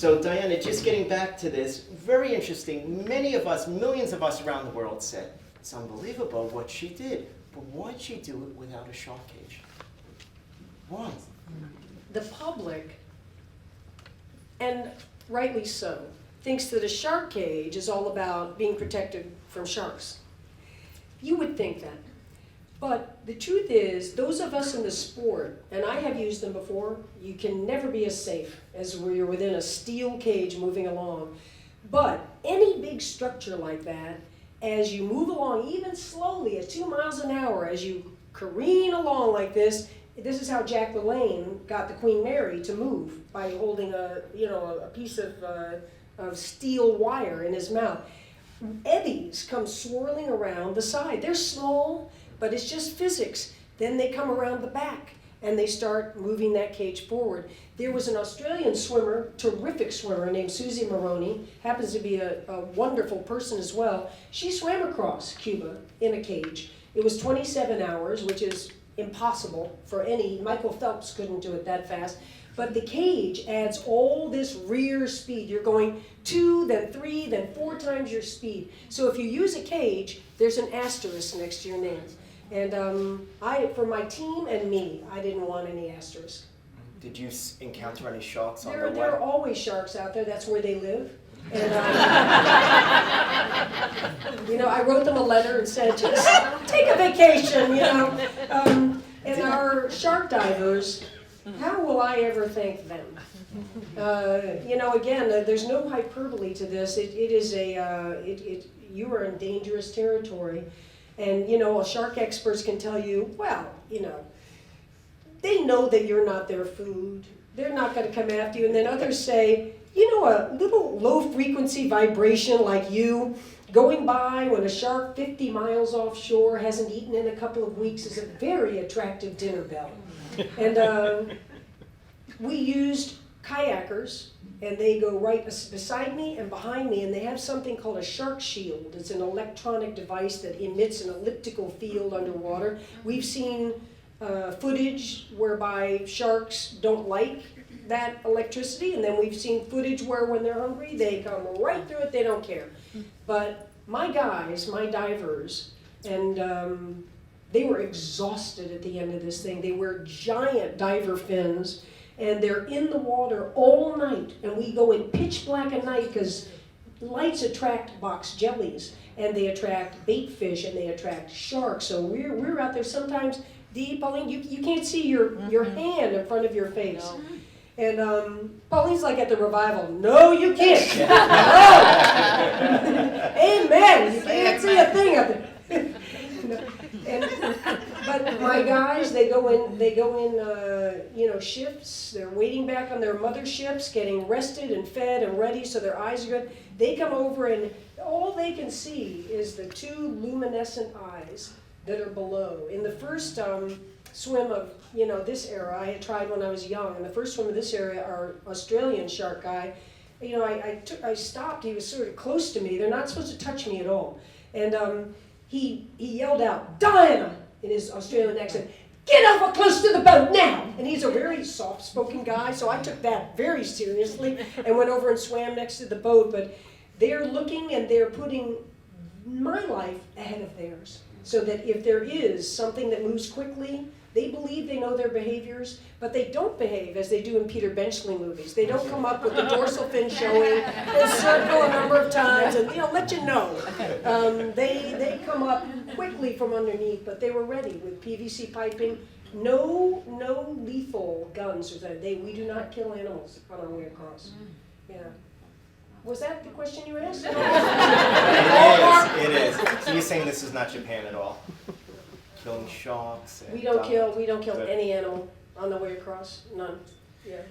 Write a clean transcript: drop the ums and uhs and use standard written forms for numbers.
So Diana, just getting back to this, very interesting. Many of us, millions of us around the world said, it's unbelievable what she did. But why'd she do it without a shark cage? Why? The public, and rightly so, thinks that a shark cage is all about being protected from sharks. You would think that. But the truth is, those of us in the sport, and I have used them before, you can never be as safe as where you're within a steel cage moving along. But any big structure like that, as you move along, even slowly at 2 miles an hour, as you careen along like this is how Jack LaLanne got the Queen Mary to move, by holding a piece of steel wire in his mouth. Eddies come swirling around the side. They're small, but it's just physics. Then they come around the back and they start moving that cage forward. There was an Australian swimmer, terrific swimmer, named Susie Moroney, happens to be a wonderful person as well. She swam across Cuba in a cage. It was 27 hours, which is impossible for any, Michael Phelps couldn't do it that fast. But the cage adds all this rear speed. You're going 2, then 3, then 4 times your speed. So if you use a cage, there's an asterisk next to your name. And for my team and me, I didn't want any asterisk. Did you encounter any sharks on the way? There are always sharks out there. That's where they live. And I wrote them a letter and said, just take a vacation, and our shark divers, how will I ever thank them? Again, there's no hyperbole to this. You are in dangerous territory. And, shark experts can tell you, well, they know that you're not their food. They're not going to come after you. And then others say, a little low-frequency vibration like you going by when a shark 50 miles offshore hasn't eaten in a couple of weeks is a very attractive dinner bell. And we used kayakers, and they go right beside me and behind me, and they have something called a shark shield. It's an electronic device that emits an elliptical field underwater. We've seen footage whereby sharks don't like that electricity, and then we've seen footage where when they're hungry, they come right through it, they don't care. But my guys, my divers, and they were exhausted at the end of this thing. They wear giant diver fins, and they're in the water all night, and we go in pitch black at night because lights attract box jellies, and they attract bait fish, and they attract sharks. So we're out there sometimes, Pauline, you can't see your hand in front of your face. No. And Pauline's like at the revival, no, you can't. No. Amen. You can't see a thing up there. But my guys, they go in, shifts. They're waiting back on their mother ships, getting rested and fed and ready, so their eyes are good. They come over, and all they can see is the 2 luminescent eyes that are below. In the first swim of this era, I had tried when I was young. In the first swim of this area, our Australian shark guy, I stopped. He was sort of close to me. They're not supposed to touch me at all, and he yelled out, "Diana!" in his Australian accent, "Get over close to the boat now!" And he's a very soft-spoken guy, so I took that very seriously and went over and swam next to the boat. But they're looking, and they're putting my life ahead of theirs, so that if there is something that moves quickly, they believe they know their behaviors, but they don't behave as they do in Peter Benchley movies. They don't come up with the dorsal fin showing and circle a number of times and let you know. They come up quickly from underneath, but they were ready with PVC piping. No lethal guns. We do not kill animals on our way across. Yeah. Was that the question you asked? It is. So you're saying this is not Japan at all? Killing sharks? We don't kill any animal on the way across. None. Yeah.